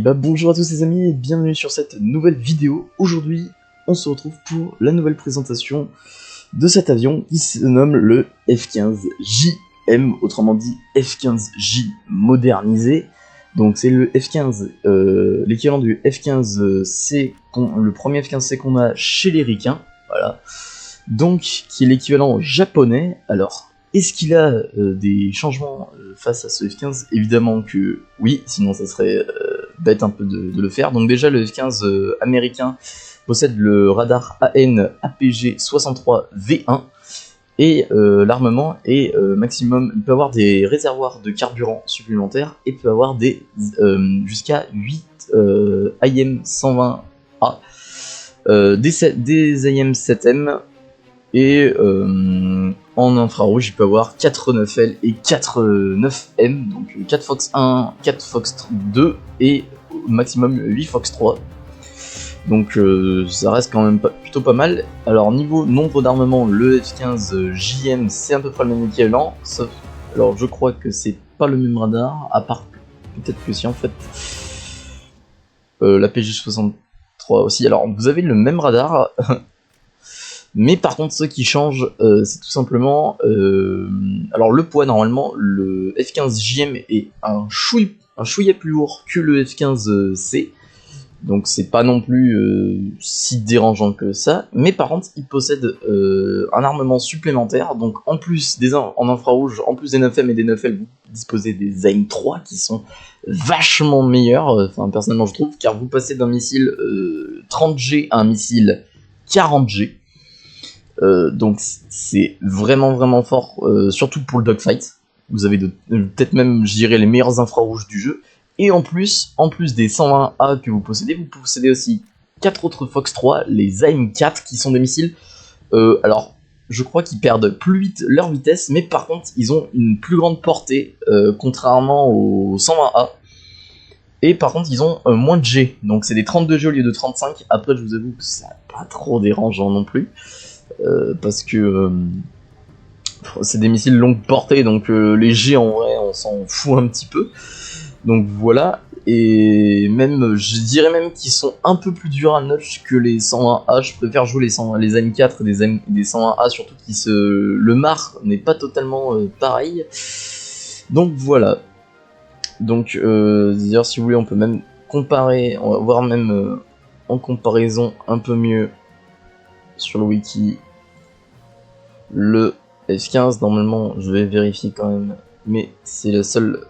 Bonjour à tous les amis et bienvenue sur cette nouvelle vidéo. Aujourd'hui, on se retrouve pour la nouvelle présentation de cet avion qui se nomme le F-15JM, autrement dit F-15J modernisé. Donc c'est le F-15, l'équivalent du F-15C, le premier F-15C qu'on a chez les Ricains, voilà. Donc qui est l'équivalent japonais. Alors, est-ce qu'il a des changements face à ce F-15? Évidemment que oui, sinon ça serait bête un peu de le faire. Donc déjà le F-15 américain possède le radar AN APG 63V1 et l'armement est maximum, il peut avoir des réservoirs de carburant supplémentaires et peut avoir des jusqu'à 8 IM 120A, des IM 7M et en infrarouge il peut avoir 4 9L et 4 9M, donc 4 Fox 1, 4 Fox 2 et au maximum 8 Fox 3. Donc ça reste quand même plutôt pas mal. Alors niveau nombre d'armements, le F-15JM c'est à peu près le même équivalent, sauf, alors je crois que c'est pas le même radar, à part peut-être que si en fait la PG-63 aussi. Alors vous avez le même radar mais par contre ce qui change c'est tout simplement alors le poids. Normalement le F-15JM est un chouïa plus lourd que le F-15C, donc c'est pas non plus si dérangeant que ça, mais par contre il possède un armement supplémentaire. Donc en plus en infrarouge, en plus des 9M et des 9L, vous disposez des AIM 3 qui sont vachement meilleurs, enfin personnellement je trouve, car vous passez d'un missile 30G à un missile 40G. Donc c'est vraiment fort, surtout pour le dogfight. Vous avez peut-être même, je dirais, les meilleurs infrarouges du jeu. Et en plus des 120A que vous possédez aussi 4 autres Fox 3, les AIM 4, qui sont des missiles. Alors, je crois qu'ils perdent plus vite leur vitesse, mais par contre, ils ont une plus grande portée, contrairement aux 120A. Et par contre, ils ont moins de G, donc c'est des 32G au lieu de 35. Après, je vous avoue que c'est pas trop dérangeant non plus. Parce que c'est des missiles longue portée, donc les G en vrai on s'en fout un petit peu. Donc voilà, et même je dirais même qu'ils sont un peu plus durs à notch que les 120A. Je préfère jouer les AIM 4 des 120A, surtout que le MAR n'est pas totalement pareil. Donc voilà. Donc d'ailleurs si vous voulez on peut même comparer, on va voir même en comparaison un peu mieux sur le wiki. Le F-15, normalement, je vais vérifier quand même, mais c'est les seuls.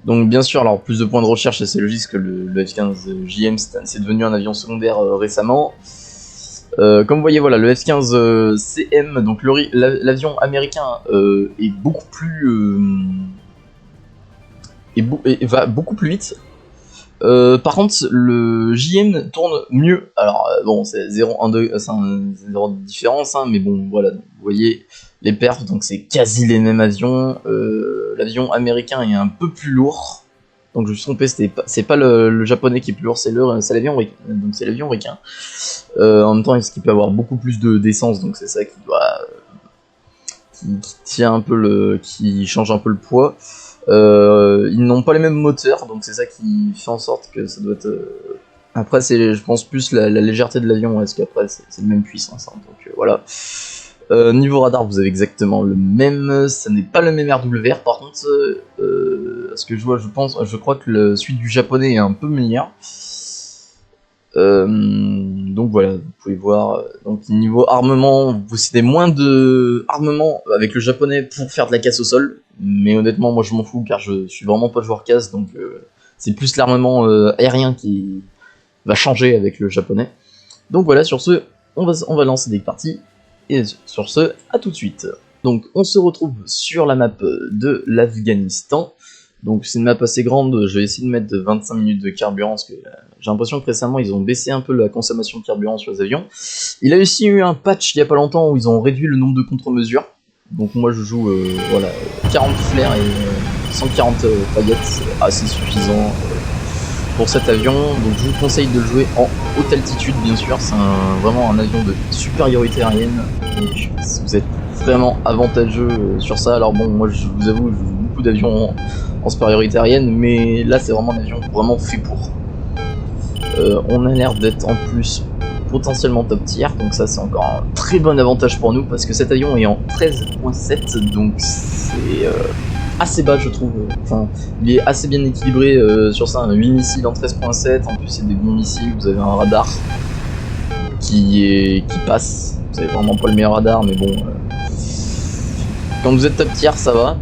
Donc bien sûr, alors plus de points de recherche, c'est logique que le F-15JM c'est devenu un avion secondaire récemment. Comme vous voyez, voilà, le F-15CM, donc l'avion américain est beaucoup plus va beaucoup plus vite. Par contre, le JM tourne mieux. Alors bon, c'est 0 de différence, hein, mais bon, voilà, vous voyez les perfs, donc c'est quasi les mêmes avions. L'avion américain est un peu plus lourd, donc je me suis trompé, c'est pas le japonais qui est plus lourd, c'est l'avion ricain. Donc c'est l'avion ricain. En même temps, parce qu'il peut avoir beaucoup plus d'essence, donc c'est ça qui tient un peu qui change un peu le poids. Ils n'ont pas les mêmes moteurs, donc c'est ça qui fait en sorte que ça doit être. Après, c'est, je pense, plus la légèreté de l'avion, parce qu'après c'est le même puissance, hein, donc voilà. Niveau radar, vous avez exactement le même. Ça n'est pas le même RWR, par contre, ce que je crois que celui du japonais est un peu meilleur. Donc voilà, vous pouvez voir. Donc niveau armement, vous possédez moins de armement avec le japonais pour faire de la casse au sol, mais honnêtement moi je m'en fous car je suis vraiment pas joueur casse, donc c'est plus l'armement aérien qui va changer avec le japonais. Donc voilà, sur ce on va lancer des parties, et sur ce à tout de suite. Donc on se retrouve sur la map de l'Afghanistan. Donc c'est une map assez grande, je vais essayer de mettre 25 minutes de carburant, parce que j'ai l'impression que récemment ils ont baissé un peu la consommation de carburant sur les avions. Il a aussi eu un patch il y a pas longtemps où ils ont réduit le nombre de contre-mesures. Donc moi je joue voilà, 40 flares et 140 paillettes, c'est assez suffisant pour cet avion. Donc je vous conseille de le jouer en haute altitude bien sûr, c'est vraiment un avion de supériorité aérienne. Donc vous êtes vraiment avantageux sur ça. Alors bon, moi je vous avoue, je joue beaucoup d'avions en supériorité aérienne, mais là c'est vraiment un avion vraiment fait pour. On a l'air d'être en plus potentiellement top tier, donc ça c'est encore un très bon avantage pour nous parce que cet avion est en 13.7, donc c'est assez bas je trouve. Enfin, il est assez bien équilibré sur ça, 8 missiles en 13.7, en plus c'est des bons missiles, vous avez un radar qui passe, vous avez vraiment pas le meilleur radar, mais bon, quand vous êtes top tier ça va.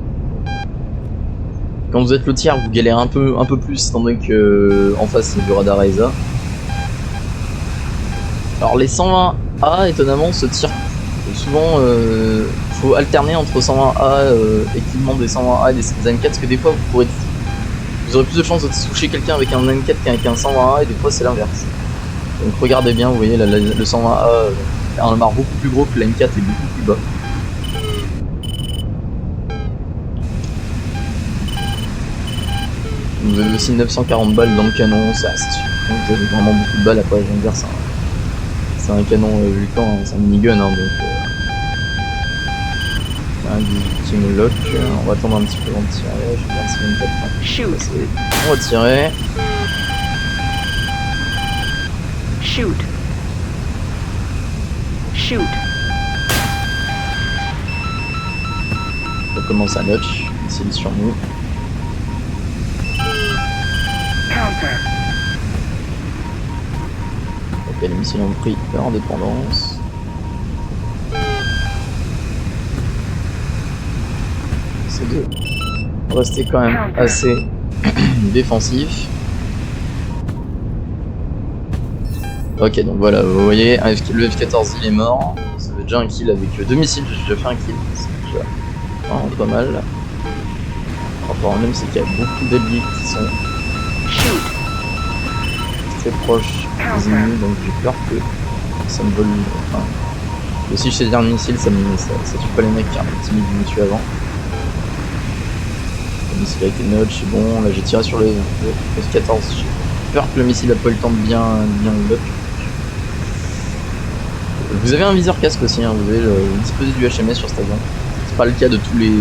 Quand vous êtes le tiers, vous galérez un peu plus, étant donné que en face c'est du radar ESA. Alors les 120A étonnamment se tirent souvent, faut alterner entre 120A, équipement des 120A et des M4, parce que des fois vous aurez plus de chances de toucher quelqu'un avec un M4 qu'avec un 120A, et des fois c'est l'inverse. Donc regardez bien, vous voyez là, le 120A a un amarre beaucoup plus gros que le M4 et beaucoup plus bas. Vous avez aussi 940 balles dans le canon, ça reste. Donc vous avez vraiment beaucoup de balles. Après, je viens de dire, c'est un canon Vulcan, hein, c'est un minigun, hein, donc. Un 18 lock, on va attendre un petit peu avant de tirer. Je vais voir si une 4 on va tirer. Shoot. Shoot. On commence à notch, c'est sur nous. Ok, les missiles ont pris leur indépendance. C'est de rester quand même assez défensif. Ok, donc voilà, vous voyez, le F-14 il est mort. Ça fait déjà un kill avec 2 missiles, j'ai déjà fait un kill. C'est déjà vraiment pas mal. Le problème c'est qu'il y a beaucoup d'alliés qui sont très proches des ennemis, donc j'ai peur que ça me vole. Enfin, que si je sais dire un missile, ça tue pas les mecs qui ont un petit mid me tue avant. Le missile a été notch, c'est bon. Là j'ai tiré sur le F-14. J'ai peur que le missile a pas eu le temps de bien le lock. Vous avez un viseur casque aussi, hein, vous avez disposé du HMS sur cet avion. C'est pas le cas de tous les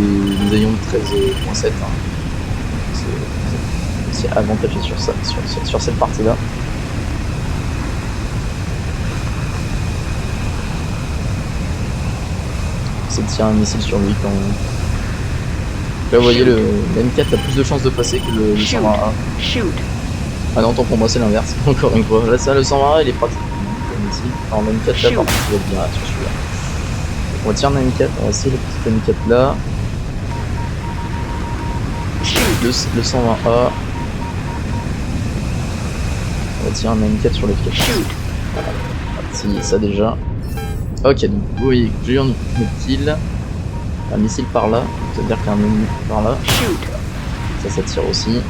avions de 13.7. Hein. C'est avantageux sur ça, sur cette partie-là. C'est de tirer un missile sur lui quand. Là vous voyez le M4 a plus de chances de passer que le 120A. Ah non, tant pour moi c'est l'inverse, encore une fois. Là ça, le 120A il est pratique. Alors M4 là par contre il va être bien sur celui-là. On va tirer un M4, on va essayer le petit M4 là. Le 120A. On va tirer un M4 sur le F4. Voilà, si ça déjà. Ok, donc vous voyez que j'ai eu un kill. Un missile par là, c'est-à-dire qu'il y a un ennemi par là. Ça tire aussi.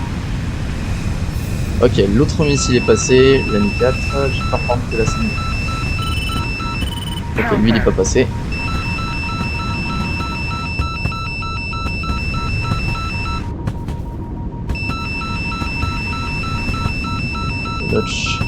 Ok, l'autre missile est passé, le M4. J'ai pas prendre que la scène. Ok, lui il est pas passé. Dodge.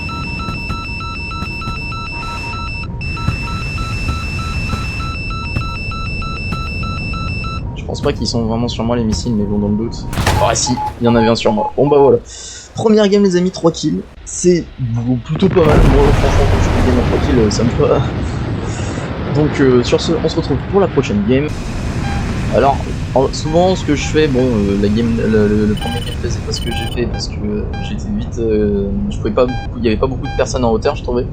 Je pense pas qu'ils sont vraiment sur moi les missiles, mais bon, dans le doute. Oh si, il y en avait un sur moi. Bon bah voilà. Première game les amis, 3 kills. C'est plutôt pas mal. Moi franchement quand je fais une game à 3 kills, ça me va. Donc sur ce, on se retrouve pour la prochaine game. Alors, souvent ce que je fais, bon, la game, le premier gameplay c'est pas ce que j'ai fait parce que j'étais vite, je pouvais pas beaucoup, il y avait pas beaucoup de personnes en hauteur, je trouvais.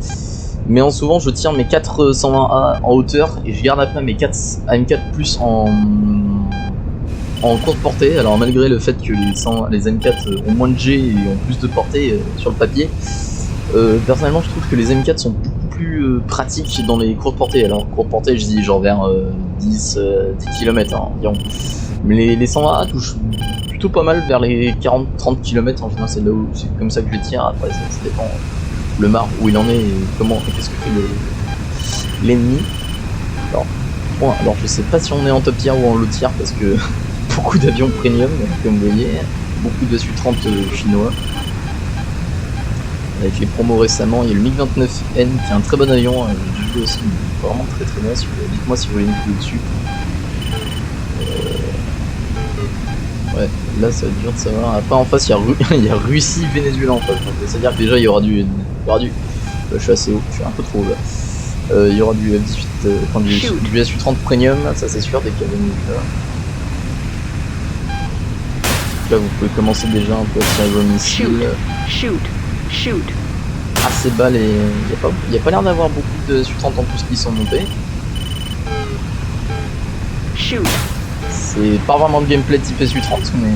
Mais en souvent je tire mes 4 120A en hauteur et je garde après mes 4 AM4 plus en courte portée. Alors malgré le fait que les M4 ont moins de G et ont plus de portée sur le papier, personnellement je trouve que les M4 sont beaucoup plus pratiques dans les courtes portées. Alors courte portée je dis genre vers 10 km hein, environ. Mais les 120A touchent plutôt pas mal vers les 40-30 km en général, c'est là où c'est comme ça que je les tire. Après ça dépend le mar où il en est et comment et qu'est-ce que fait l'ennemi. Alors je sais pas si on est en top tier ou en low tier parce que beaucoup d'avions premium comme vous voyez, beaucoup de Su-30 chinois. Avec les promos récemment, il y a le MiG-29N qui est un très bon avion, j'ai joué aussi, vraiment très bien, dites-moi si vous voulez une vidéo dessus. Ouais, Là ça va être dur de savoir. Après en face il y a Russie, Venezuela en face. C'est-à-dire que déjà il y aura du... je suis assez haut, je suis un peu trop haut là. Il y aura du F18, enfin du SU-30 Premium, ça c'est sûr, dès qu'il y a Venezuela. Là vous pouvez commencer déjà un peu à tirer vos missiles. Assez bas les... Il n'y a pas l'air d'avoir beaucoup de SU-30 en plus qui sont montés. C'est pas vraiment le gameplay type SU-30 mais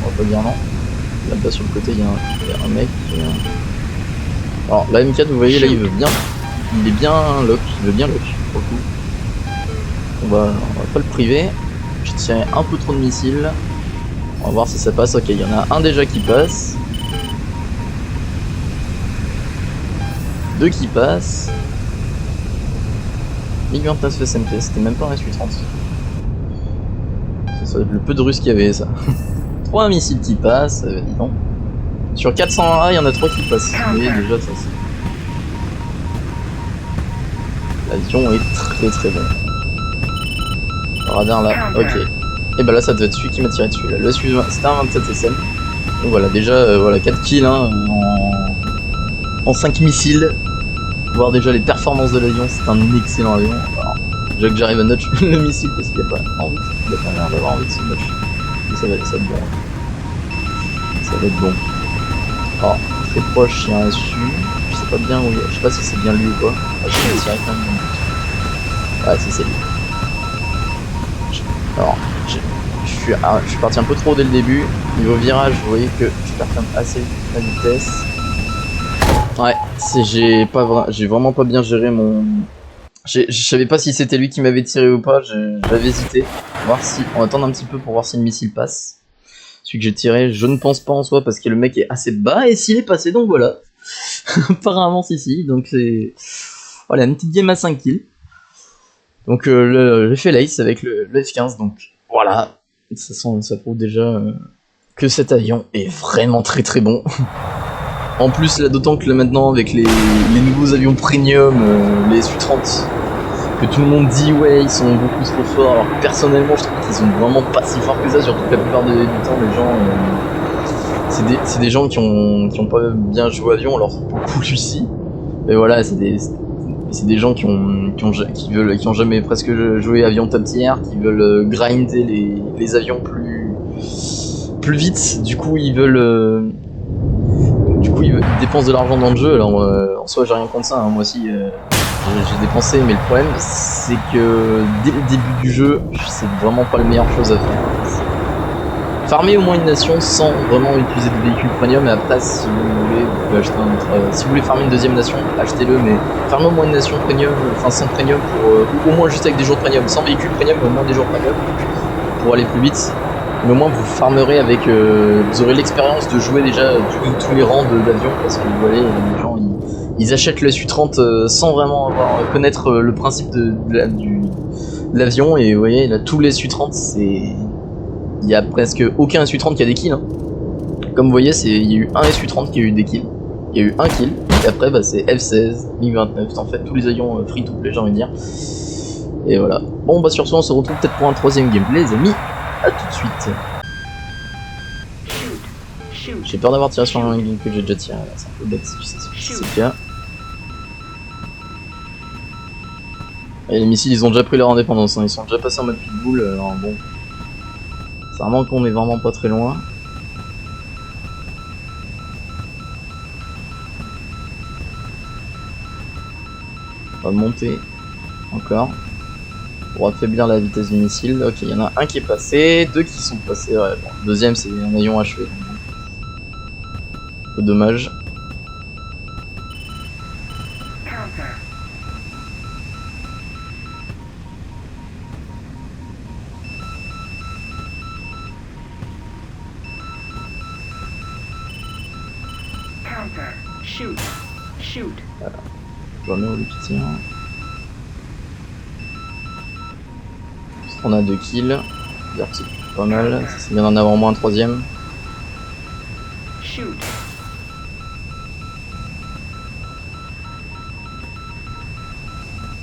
on va pas dire non. Là-bas sur le côté il y a un mec qui... Alors la M4 vous voyez là il veut bien. Il est bien lock, il veut bien lock pour le coup. On va pas le priver. J'ai tiré un peu trop de missiles. On va voir si ça passe. Ok, il y en a un déjà qui passe. Deux qui passent. MiG-29 SMT, c'était même pas un SU-30. Ça doit être le peu de Russes qu'il y avait ça. 3 missiles qui passent, dis donc. Sur 401A, il y en a 3 qui passent. Mais déjà ça c'est... L'avion est très très bon. Le radar là, ok. Et bah là ça devait être celui qui m'a tiré dessus là. Le suivant c'était un 27 SM. Donc voilà, déjà voilà 4 kills hein, en 5 missiles. Voir déjà les performances de l'avion, c'est un excellent avion. Alors, déjà que j'arrive à notch le missile parce qu'il n'y a pas envie, il a pas l'air d'avoir envie de se notch. Mais ça va être bon. Ça va être bon. Alors, très proche, il y a un SU. Je sais pas bien où il est. Je sais pas si c'est bien lui ou pas. Ah, je vais tirer quand même. Ouais, si c'est lui. Alors, je suis parti un peu trop dès le début. Niveau virage, vous voyez que je perds quand même assez la vitesse. Ouais, j'ai vraiment pas bien géré mon... Je savais pas si c'était lui qui m'avait tiré ou pas, j'avais hésité. On va attendre un petit peu pour voir si le missile passe. Celui que j'ai tiré, je ne pense pas en soi parce que le mec est assez bas et s'il est passé, donc voilà. Apparemment si, donc c'est... Voilà, une petite game à 5 kills. Donc j'ai fait l'ace avec le F15, donc voilà. De toute façon, ça prouve déjà que cet avion est vraiment très très bon. En plus, là, d'autant que là, maintenant, avec les nouveaux avions premium, les Su-30, que tout le monde dit, ouais, ils sont beaucoup trop forts, alors que personnellement, je trouve qu'ils sont vraiment pas si forts que ça, surtout que la plupart du temps, les gens, c'est des gens qui ont pas bien joué avion, alors beaucoup Lucie. Mais voilà, c'est des gens qui ont jamais presque joué avion top tier, qui veulent grinder les avions plus vite, du coup, ils dépensent de l'argent dans le jeu, alors en soi j'ai rien contre ça, hein. Moi aussi j'ai dépensé, mais le problème c'est que dès le début du jeu, c'est vraiment pas la meilleure chose à faire. Farmer au moins une nation sans vraiment utiliser de véhicules premium, et après si vous voulez, vous pouvez acheter un autre, si vous voulez farmer une deuxième nation, achetez-le, mais farmez au moins une nation premium, enfin sans premium, ou au moins juste avec des jours premium, sans véhicule premium, mais au moins des jours premium, pour aller plus vite. Mais au moins vous farmerez avec, vous aurez l'expérience de jouer déjà tous les rangs d'avions, parce que vous voyez, les gens ils achètent le Su-30 sans vraiment connaître le principe de l'avion, et vous voyez là tous les Su-30 c'est... Il y a presque aucun SU-30 qui a des kills, hein. Comme vous voyez, il y a eu un SU-30 qui a eu des kills, il y a eu un kill, et après bah, c'est F-16, MiG-29, en fait tous les avions free-to-play j'ai envie de dire. Et voilà. Bon bah sur ce on se retrouve peut-être pour un troisième gameplay les amis. A tout de suite. J'ai peur d'avoir tiré sur un game que j'ai déjà tiré, c'est un peu bête si c'est le cas. Et les missiles ils ont déjà pris leur indépendance, hein. Ils sont déjà passés en mode pitbull, alors bon. Ça remonte qu'on est vraiment pas très loin. On va monter encore pour affaiblir la vitesse du missile. Ok, il y en a un qui est passé, deux qui sont passés. Ouais, bon. Le deuxième c'est un avion achevé. Un peu dommage. Voilà. Je vois bien où qui tire. On a 2 kills. C'est pas mal. C'est bien d'en avoir au moins un troisième.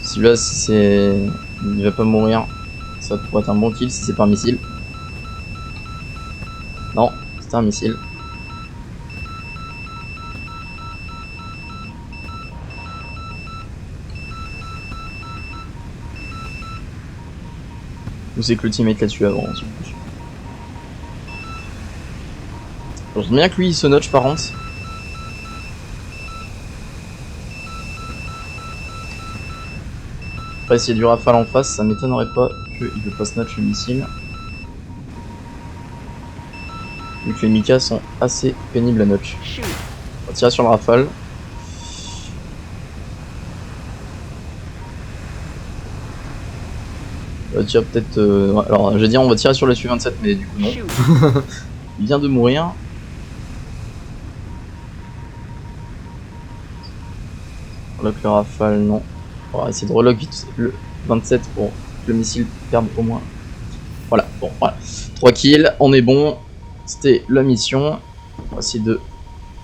Celui-là, si c'est... il va pas mourir. Ça pourrait être un bon kill si c'est par missile. c'était un missile. Ou c'est que le teammate l'a tué avant. J'aime bien que lui il se notch par contre. Après s'il y a du rafale en face, ça m'étonnerait pas qu'il ne pas snatch le missile. Vu que les Mika sont assez pénibles à notch. On va tirer sur le rafale. On va tirer peut-être... alors j'ai dit on va tirer sur le Su-27 mais du coup non. Il vient de mourir. Lock le rafale, non. On va essayer de relock vite le 27 pour que le missile perde au moins. Voilà, bon, voilà. 3 kills, on est bon. C'était la mission. On va essayer de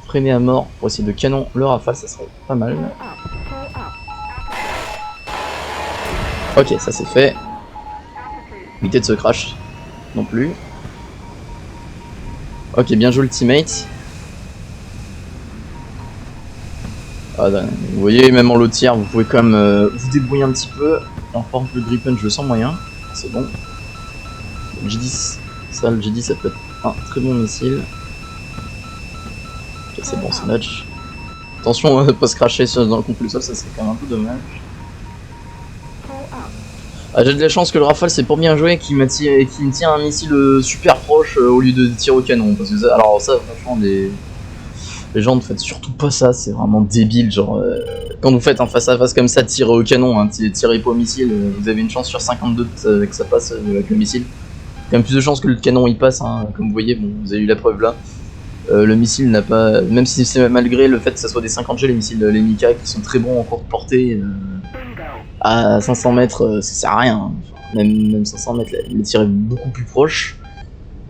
freiner à mort pour essayer de canon le rafale, ça serait pas mal. Ok, ça c'est fait. Éviter de se crash non plus. Ok, bien joué le teammate. Ah, vous voyez, même en low tier, vous pouvez quand même vous débrouiller un petit peu. Alors, par contre, le Gripen, je le sens moyen. C'est bon. Le G10, ça, le G10, ça peut être un très bon missile. Ok, c'est bon, c'est notch. Attention à ne pas se cracher dans le complet sol, ça serait quand même un peu dommage. Ah, j'ai de la chance que le rafale c'est pour bien jouer qui me tire un missile super proche au lieu de tirer au canon. Parce que ça, alors ça, franchement, les gens ne faites surtout pas ça, c'est vraiment débile. Genre, quand vous faites un face à face comme ça, tirez au canon, hein, tirez pas au missile, vous avez une chance sur 52 que ça passe avec le missile. Quand même plus de chances que le canon il passe, hein, comme vous voyez, bon, vous avez eu la preuve là. Le missile n'a pas, même si c'est malgré le fait que ça soit des 50G, les missiles, les Mika qui sont très bons en courte portée, à 500 mètres, ça sert à rien. Même 500 mètres, les tirer beaucoup plus proche,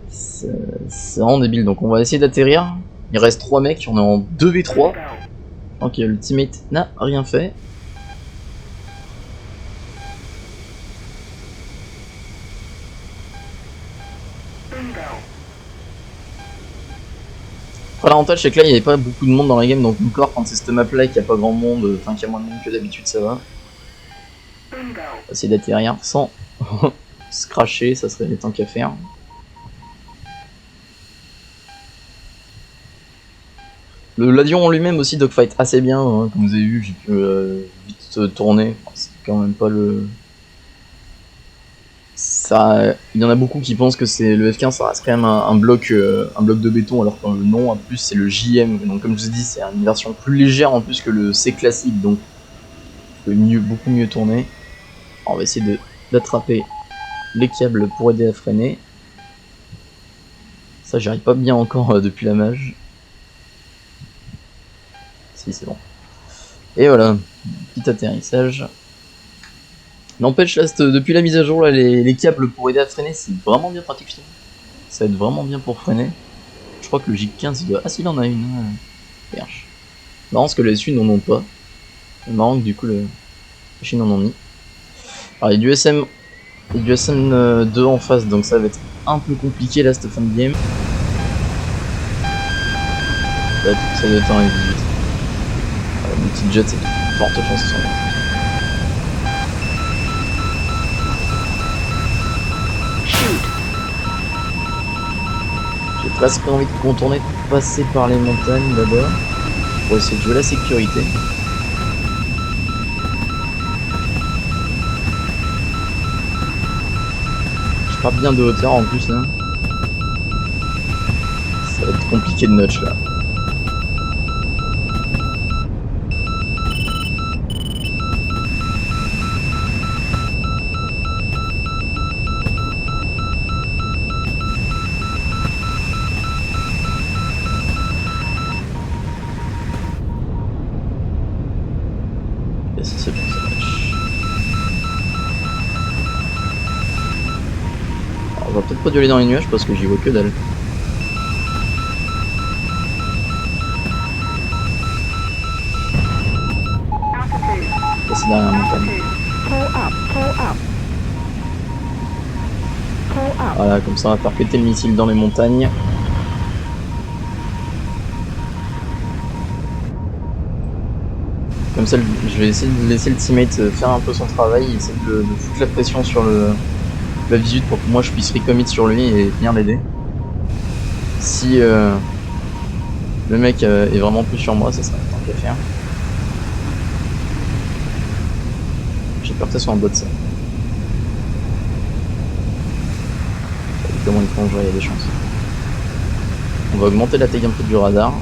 c'est vraiment débile. Donc on va essayer d'atterrir. Il reste 3 mecs, on est en 2v3. Ok, le teammate n'a rien fait. Après l'avantage c'est que là il n'y avait pas beaucoup de monde dans la game, donc encore quand c'est cette map là qu'il n'y a pas grand monde, enfin qu'il y a moins de monde que d'habitude, ça va. On va essayer d'atterrir sans se cracher, ça serait tant qu'à faire. L'avion en lui-même aussi dogfight assez bien, hein, comme vous avez vu, j'ai pu vite tourner. C'est quand même pas le... Ça, il y en a beaucoup qui pensent que c'est le F15, ça reste quand même un bloc de béton, alors que non, en plus c'est le JM. Donc comme je vous ai dit, c'est une version plus légère en plus que le C classique, donc peut beaucoup mieux tourner. Alors, on va essayer d'attraper les câbles pour aider à freiner. Ça, j'y arrive pas bien encore depuis la mage. Si, c'est bon. Et voilà, petit atterrissage. N'empêche, là, depuis la mise à jour, là, les câbles pour aider à freiner, c'est vraiment bien pratique, je trouve. Ça aide vraiment bien pour freiner. Je crois que le J15, il doit... Ah si, il en a une. Perche. Marrant, parce que les SU n'en ont pas. C'est marrant que du coup, les Chines en ont mis. Alors, il y a du SM... Il y a du SM2 en face, donc ça va être un peu compliqué, là, cette fin de game. Ça doit être un F18. Mon petit jet, c'est de forte chance sur là. J'ai presque envie de contourner, de passer par les montagnes d'abord, pour essayer de jouer la sécurité. Je pars bien de hauteur en plus là. Ça va être compliqué de notch là. C'est bon, ça match. Alors, on va peut-être pas dû aller dans les nuages parce que j'y vois que dalle. C'est derrière la montagne. Voilà, comme ça on va faire péter le missile dans les montagnes. Comme ça, je vais essayer de laisser le teammate faire un peu son travail, essayer de foutre la pression sur la visite pour que moi je puisse recommit sur lui et venir l'aider. Si le mec est vraiment plus sur moi, ça serait tant qu'à faire. J'ai peur que ça soit un bot ça. Comment il plonge, il y a des chances. On va augmenter la taille un peu du radar.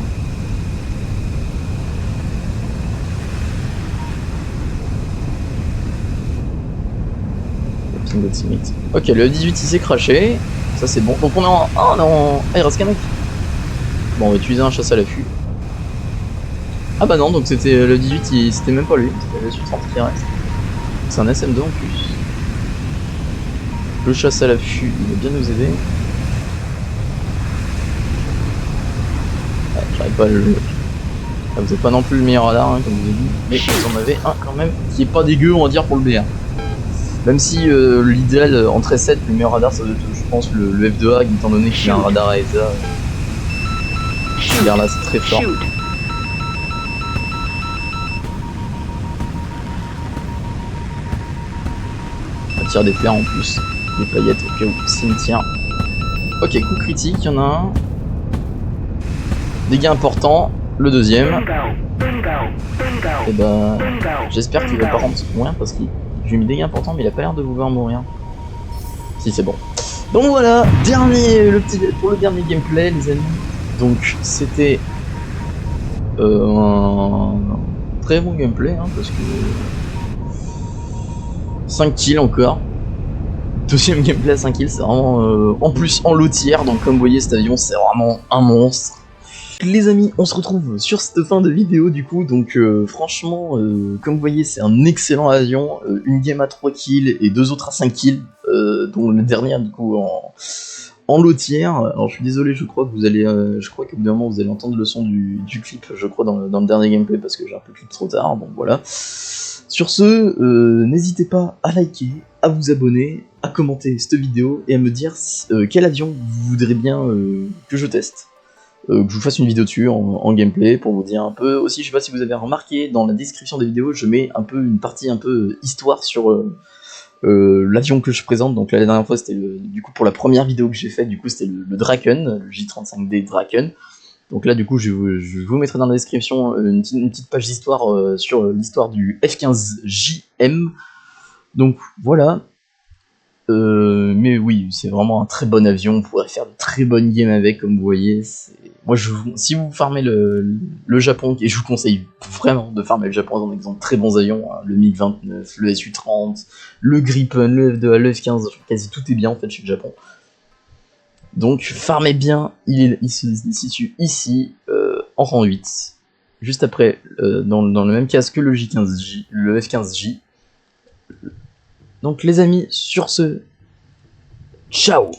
Le ping de teammate. Ok, le 18 il s'est craché. Ça c'est bon. Donc on est en. Ah non. Ah il reste qu'un mec. Bon on va utiliser un chasse à l'affût. Ah bah non, donc c'était le 18, c'était même pas lui. C'était le 30 qui reste. C'est un SM2 en plus. Le chasse à l'affût, il va bien nous aider. Ouais, j'arrive pas à le... Ah, vous êtes pas non plus le meilleur radar, hein, comme je vous ai dit. Mais vous en avez un quand même qui est pas dégueu, on va dire, pour le BR. Même si l'idéal, en 13-7, le meilleur radar, ça doit être, je pense, le F2A, étant donné qu'il a un radar à ESA. Ce BR là, c'est très fort. On tire des flares en plus. Des paillettes au cas où, cimetière. Ok, coup critique, il y en a un. Dégâts importants, le deuxième. Et bah, j'espère qu'il va pas mourir parce qu'il j'ai mis des dégâts importants, mais il a pas l'air de vouloir mourir. Si, c'est bon. Donc voilà, pour le dernier gameplay, les amis. Donc c'était un très bon gameplay, hein, parce que 5 kills encore. Deuxième gameplay à 5 kills, c'est vraiment en plus en lotière, donc comme vous voyez cet avion c'est vraiment un monstre. Les amis, on se retrouve sur cette fin de vidéo du coup, donc franchement, comme vous voyez c'est un excellent avion, une game à 3 kills et 2 autres à 5 kills, dont le dernier du coup en lotière. Alors je suis désolé, je crois que vous allez, je crois qu'au bout d'un moment vous allez entendre le son du clip, je crois dans le dernier gameplay parce que j'ai un peu clip trop tard, donc voilà. Sur ce, n'hésitez pas à liker, à vous abonner, à commenter cette vidéo et à me dire quel avion vous voudrez bien que je teste. Que je vous fasse une vidéo dessus en gameplay pour vous dire un peu. Aussi, je sais pas si vous avez remarqué, dans la description des vidéos, je mets un peu une partie un peu histoire sur l'avion que je présente. Donc là, la dernière fois, c'était du coup pour la première vidéo que j'ai faite, du coup c'était le Draken, le J35D Draken. Donc là, du coup, je vous mettrai dans la description une petite page d'histoire sur l'histoire du F15JM. Donc voilà. Mais oui, c'est vraiment un très bon avion. On pourrait faire de très bonnes games avec, comme vous voyez. Moi, si vous farmez le Japon, et je vous conseille vraiment de farmer le Japon, dans exemple très bons avions, hein, le MiG-29, le Su-30, le Gripen, le F2A, le F-15, quasi tout est bien en fait chez le Japon. Donc farmez bien, il se situe ici, en rang 8, juste après, dans le même casque que le J15J, le F15J. Donc les amis, sur ce, ciao!